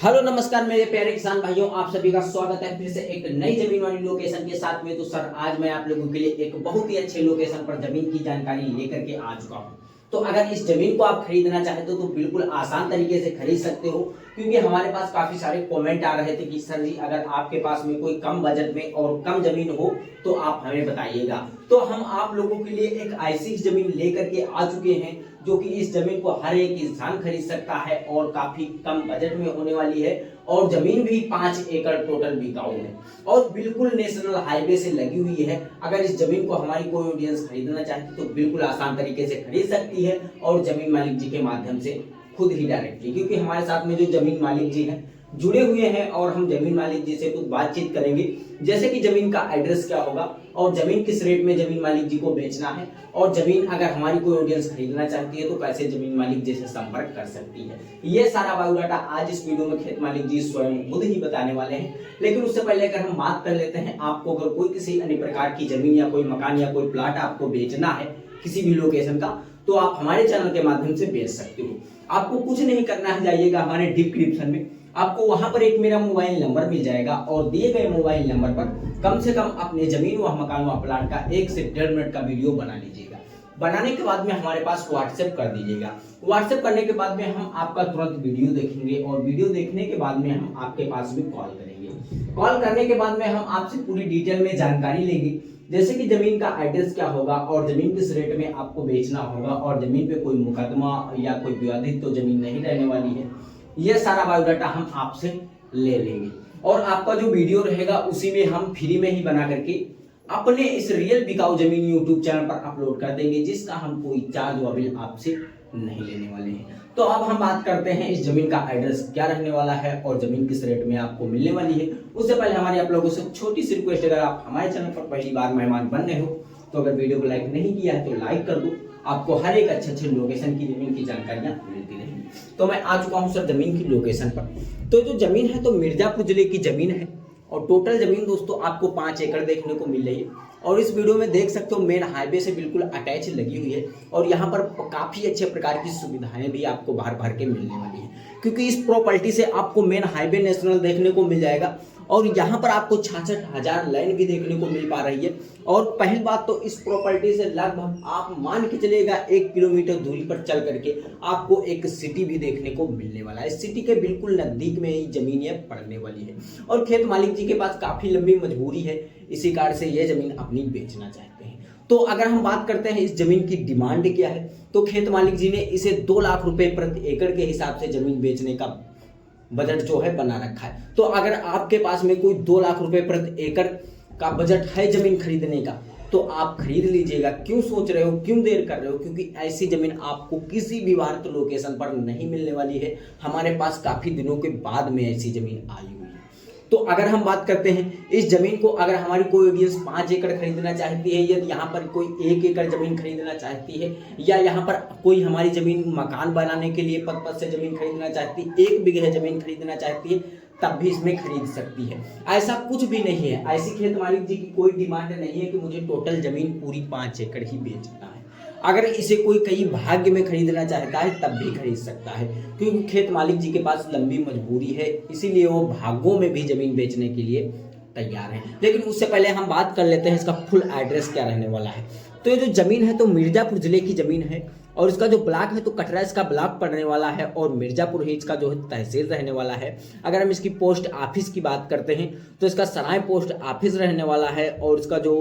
Hello नमस्कार मेरे प्यारे किसान भाइयों, आप सभी का स्वागत है फिर से एक नई जमीन वाली लोकेशन के साथ में। तो सर आज मैं आप लोगों के लिए एक बहुत ही अच्छे लोकेशन पर जमीन की जानकारी लेकर के आ चुका हूँ। तो अगर इस जमीन को आप खरीदना चाहते हो तो बिल्कुल आसान तरीके से खरीद सकते हो, क्योंकि हमारे पास काफी सारे कमेंट आ रहे थे कि सर जी अगर आपके पास में कोई कम बजट में और कम जमीन हो तो आप हमें बताइएगा। तो हम आप लोगों के लिए एक ऐसी जमीन लेकर के आ चुके हैं जो कि इस जमीन को हर एक इंसान खरीद सकता है और काफी कम बजट में होने वाली है। और जमीन भी 5 एकड़ टोटल बिकाऊ है और बिल्कुल नेशनल हाईवे से लगी हुई है। अगर इस जमीन को हमारी कोई ऑडियंस खरीदना चाहती तो बिल्कुल आसान तरीके से खरीद सकती है और जमीन मालिक जी के माध्यम से खुद ही डायरेक्टली, क्योंकि हमारे साथ में जो जमीन मालिक जी हैं जुड़े हुए हैं और हम जमीन मालिक जी से कुछ बातचीत करेंगे, जैसे कि जमीन का एड्रेस क्या होगा और जमीन किस रेट में जमीन मालिक जी को बेचना है और जमीन अगर हमारी कोई ऑडियंस खरीदना चाहती है तो कैसे जमीन मालिक जी से संपर्क कर सकती है। ये सारा बायोडाटा आज इस वीडियो में खेत मालिक जी स्वयं खुद ही बताने वाले हैं। लेकिन उससे पहले अगर हम बात कर लेते हैं, आपको अगर कोई किसी अन्य प्रकार की जमीन या कोई मकान या कोई प्लाट आपको बेचना है किसी भी लोकेशन का, तो आप हमारे चैनल के माध्यम से बेच सकते हो। आपको कुछ नहीं करना है, जाइएगा हमारे डिस्क्रिप्शन में, आपको वहां पर एक मेरा मोबाइल नंबर मिल जाएगा और दिए गए मोबाइल नंबर पर कम से कम अपने जमीन व मकान व प्लाट का 1 से 1.5 मिनट का वीडियो बना लीजिएगा। बनाने के बाद में हमारे पास व्हाट्सएप कर दीजिएगा। व्हाट्सएप करने के बाद में हम आपका तुरंत वीडियो देखेंगे और वीडियो देखने के बाद में हम आपके पास भी कॉल करेंगे। कॉल करने के बाद में हम आपसे पूरी डिटेल में जानकारी लेंगे, जैसे कि जमीन का एड्रेस क्या होगा और जमीन किस रेट में आपको बेचना होगा और जमीन पे कोई मुकदमा या कोई विवादित तो जमीन नहीं रहने वाली है। यह सारा बायोडाटा हम आपसे ले लेंगे और आपका जो वीडियो रहेगा उसी में हम फ्री में ही बना करके अपने इस रियल बिकाऊ जमीन यूट्यूब चैनल पर अपलोड कर देंगे, जिसका हम कोई चार्ज व बिल आपसे नहीं लेने वाले हैं। तो अब हम बात करते हैं इस जमीन का एड्रेस क्या रहने वाला है और जमीन किस रेट में आपको मिलने वाली है। उससे पहले हमारी आप लोगों से छोटी सी रिक्वेस्ट, अगर आप हमारे चैनल पर पहली बार मेहमान बन रहे हो तो अगर वीडियो को लाइक नहीं किया है तो लाइक कर दो, आपको हर एक अच्छे लोकेशन की जमीन की जानकारियां मिलती रहेंगी। तो मैं आ चुका हूं सर जमीन की लोकेशन पर। तो जो जमीन है तो मिर्जापुर जिले की जमीन है और टोटल जमीन दोस्तों आपको 5 एकड़ देखने को मिल रही है और इस वीडियो में देख सकते हो मेन हाईवे से बिल्कुल अटैच लगी हुई है और यहाँ पर काफी अच्छे प्रकार की सुविधाएं भी आपको भर भर के मिलने वाली है, क्योंकि इस प्रॉपर्टी से आपको मेन हाईवे नेशनल देखने को मिल जाएगा और यहाँ पर आपको 66,000 लाइन भी देखने को मिल पा रही है। और पहली बात तो इस प्रॉपर्टी से लगभग आप मान के चलिएगा 1 किलोमीटर दूरी पर चल करके आपको एक सिटी भी देखने को मिलने वाला है। सिटी के बिल्कुल नजदीक में ही जमीन ये पड़ने वाली है और खेत मालिक जी के पास काफी लंबी मजबूरी है, इसी कारण से ये जमीन अपनी बेचना चाहते हैं। तो अगर हम बात करते हैं इस जमीन की डिमांड क्या है, तो खेत मालिक जी ने इसे 2 लाख रुपए प्रति एकड़ के हिसाब से जमीन बेचने का बजट जो है बना रखा है। तो अगर आपके पास में कोई 2 लाख रुपए प्रति एकड़ का बजट है जमीन खरीदने का तो आप खरीद लीजिएगा। क्यों सोच रहे हो, क्यों देर कर रहे हो, क्योंकि ऐसी जमीन आपको किसी भी भारत लोकेशन पर नहीं मिलने वाली है। हमारे पास काफी दिनों के बाद में ऐसी जमीन आई हुई है। तो अगर हम बात करते हैं इस जमीन को, अगर हमारी कोई ऑडियंस 5 एकड़ खरीदना चाहती है या यहाँ पर कोई 1 एकड़ जमीन खरीदना चाहती है या यहाँ पर कोई हमारी जमीन मकान बनाने के लिए पर्पज से जमीन खरीदना चाहती है, 1 बीघे जमीन खरीदना चाहती है, तब भी इसमें खरीद सकती है। ऐसा कुछ भी नहीं है, ऐसी खेत मालिक जी की कोई डिमांड नहीं है कि मुझे टोटल जमीन पूरी 5 एकड़ ही बेचना है। अगर इसे कोई कई भाग्य में खरीदना चाहता है तब भी खरीद सकता है, क्योंकि खेत मालिक जी के पास लंबी मजबूरी है, इसीलिए वो भागों में भी जमीन बेचने के लिए तैयार है। लेकिन उससे पहले हम बात कर लेते हैं इसका फुल एड्रेस क्या रहने वाला है। तो ये जो जमीन है तो मिर्जापुर जिले की जमीन है और इसका जो ब्लॉक है तो कटरा इसका ब्लॉक पड़ने वाला है और मिर्जापुर ही इसका जो है तहसील रहने वाला है। अगर हम इसकी पोस्ट ऑफिस की बात करते हैं तो इसका सराय पोस्ट ऑफिस रहने वाला है और इसका जो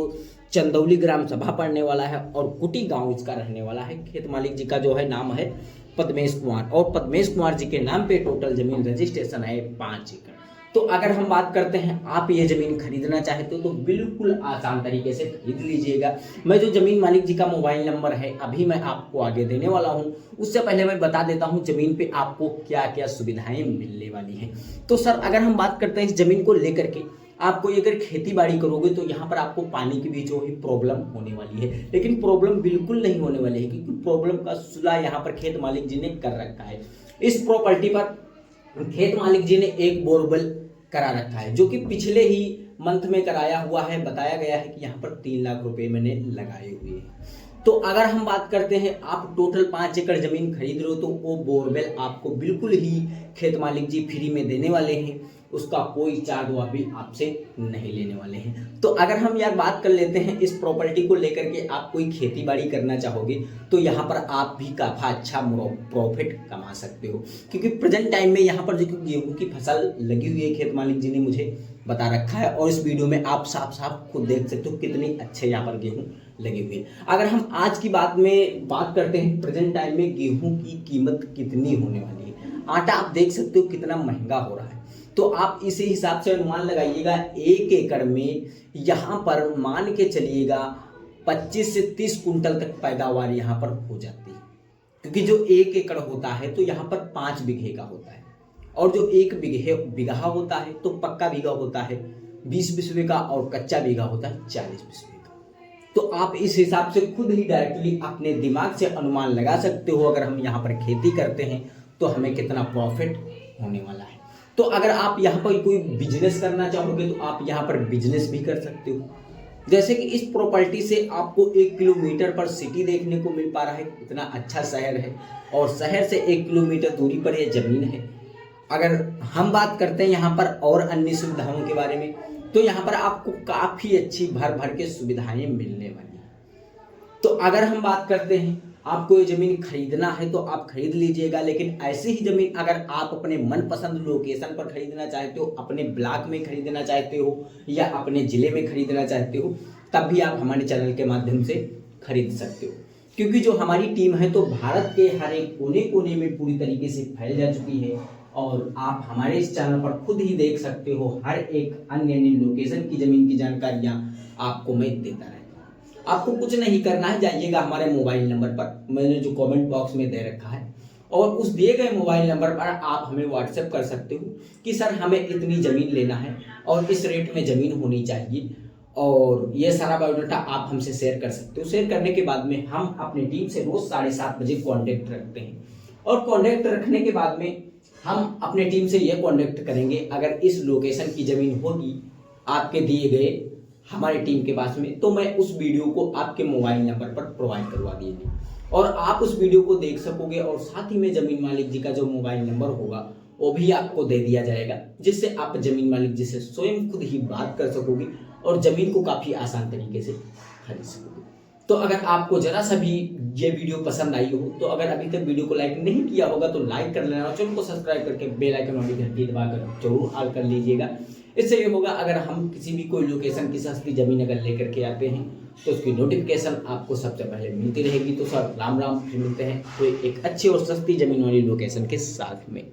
चंदौली ग्राम सभा पड़ने वाला है और कुटी गांव इसका रहने वाला है। खेत मालिक जी का जो है नाम है पद्मेश कुमार और पद्मेश कुमार जी के नाम पे टोटल जमीन रजिस्ट्रेशन है 5 एकड़। तो अगर हम बात करते हैं आप ये जमीन खरीदना चाहते हो तो बिल्कुल आसान तरीके से खरीद लीजिएगा। मैं जो जमीन मालिक जी का मोबाइल नंबर है अभी मैं आपको आगे देने वाला हूँ, उससे पहले मैं बता देता हूँ जमीन पे आपको क्या क्या सुविधाएं मिलने वाली हैं। तो सर अगर हम बात करते हैं इस जमीन को लेकर के, आपको अगर खेती बाड़ी करोगे तो यहाँ पर आपको पानी की भी जो है प्रॉब्लम होने वाली है, लेकिन प्रॉब्लम बिल्कुल नहीं होने वाली है, क्योंकि प्रॉब्लम का सुलह यहाँ पर खेत मालिक जी ने कर रखा है। इस प्रॉपर्टी पर खेत मालिक जी ने एक बोरवेल करा रखा है जो कि पिछले ही मंथ में कराया हुआ है। बताया गया है कि यहाँ पर 3 लाख रुपए मैंने लगाए हुए हैं। तो अगर हम बात करते हैं, आप टोटल 5 एकड़ जमीन खरीद रहे हो तो वो बोरवेल आपको बिल्कुल ही खेत मालिक जी फ्री में देने वाले हैं, उसका कोई चार्ज वो अभी आपसे नहीं लेने वाले हैं। तो अगर हम यार बात कर लेते हैं इस प्रॉपर्टी को लेकर के, आप कोई खेती बाड़ी करना चाहोगे तो यहाँ पर आप भी काफ़ी अच्छा प्रॉफिट कमा सकते हो, क्योंकि प्रेजेंट टाइम में यहाँ पर जो गेहूं की फसल लगी हुई है, खेत मालिक जी ने मुझे बता रखा है और इस वीडियो में आप साफ साफ खुद देख सकते हो कितने अच्छे यहाँ पर गेहूं लगे हुए हैं। अगर हम आज की बात करते हैं, प्रेजेंट टाइम में गेहूं की कीमत कितनी होने वाली है, आटा आप देख सकते हो कितना महंगा हो रहा है। तो आप इसी हिसाब से अनुमान लगाइएगा, 1 एकड़ में यहाँ पर मान के चलिएगा 25 से 30 कुंटल तक पैदावार यहाँ पर हो जाती है, क्योंकि जो 1 एकड़ होता है तो यहाँ पर 5 बीघे का होता है, और जो 1 बीघा होता है तो पक्का बीघा होता है 20 बिस्वे का, और कच्चा बीघा होता है 40 बिस्वे का। तो आप इस हिसाब से खुद ही डायरेक्टली अपने दिमाग से अनुमान लगा सकते हो, अगर हम यहाँ पर खेती करते हैं तो हमें कितना प्रॉफिट होने वाला है। तो अगर आप यहाँ पर कोई बिजनेस करना चाहोगे तो आप यहाँ पर बिजनेस भी कर सकते हो। जैसे कि इस प्रॉपर्टी से आपको 1 किलोमीटर पर सिटी देखने को मिल पा रहा है, इतना अच्छा शहर है, और शहर से 1 किलोमीटर दूरी पर यह जमीन है। अगर हम बात करते हैं यहाँ पर और अन्य सुविधाओं के बारे में, तो यहाँ पर आपको काफ़ी अच्छी भर भर के सुविधाएं मिलने वाली हैं। तो अगर हम बात करते हैं, आपको ये ज़मीन खरीदना है तो आप खरीद लीजिएगा, लेकिन ऐसी ही ज़मीन अगर आप अपने मनपसंद लोकेशन पर खरीदना चाहते हो, अपने ब्लॉक में खरीदना चाहते हो या अपने ज़िले में खरीदना चाहते हो, तब भी आप हमारे चैनल के माध्यम से खरीद सकते हो, क्योंकि जो हमारी टीम है तो भारत के हर एक कोने कोने में पूरी तरीके से फैल जा चुकी है, और आप हमारे इस चैनल पर खुद ही देख सकते हो हर एक अन्य लोकेशन की ज़मीन की जानकारियाँ आपको मैं देता रहता हूँ। आपको कुछ नहीं करना है, जाइएगा हमारे मोबाइल नंबर पर, मैंने जो कमेंट बॉक्स में दे रखा है, और उस दिए गए मोबाइल नंबर पर आप हमें व्हाट्सएप कर सकते हो कि सर हमें इतनी ज़मीन लेना है और इस रेट में ज़मीन होनी चाहिए, और ये सारा बायोडाटा आप हमसे शेयर कर सकते हो। शेयर करने के बाद में हम अपनी टीम से रोज़ 7:30 बजे कॉन्टेक्ट रखते हैं, और कॉन्टेक्ट रखने के बाद में हम अपने टीम से ये कॉन्टेक्ट करेंगे, अगर इस लोकेशन की ज़मीन होगी आपके दिए गए हमारी टीम के पास में, तो मैं उस वीडियो को आपके मोबाइल नंबर पर प्रोवाइड करवा दिएगी, और आप उस वीडियो को देख सकोगे, और साथ ही में ज़मीन मालिक जी का जो मोबाइल नंबर होगा वो भी आपको दे दिया जाएगा, जिससे आप ज़मीन मालिक जी से स्वयं खुद ही बात कर सकोगे और ज़मीन को काफ़ी आसान तरीके से खरीद सकोगे। तो अगर आपको जरा सा भी ये वीडियो पसंद आई हो, तो अगर अभी तक वीडियो को लाइक नहीं किया होगा तो लाइक कर लेना, और चैनल को सब्सक्राइब करके बेल आइकन वाली घंटी दबाकर जरूर ऑल कर लीजिएगा। इससे ये होगा, अगर हम किसी भी कोई लोकेशन की सस्ती ज़मीन अगर लेकर के आते हैं तो उसकी नोटिफिकेशन आपको सबसे पहले मिलती रहेगी। तो सर राम राम, फिर मिलते हैं कोई एक अच्छी और सस्ती ज़मीन वाली लोकेशन के साथ में।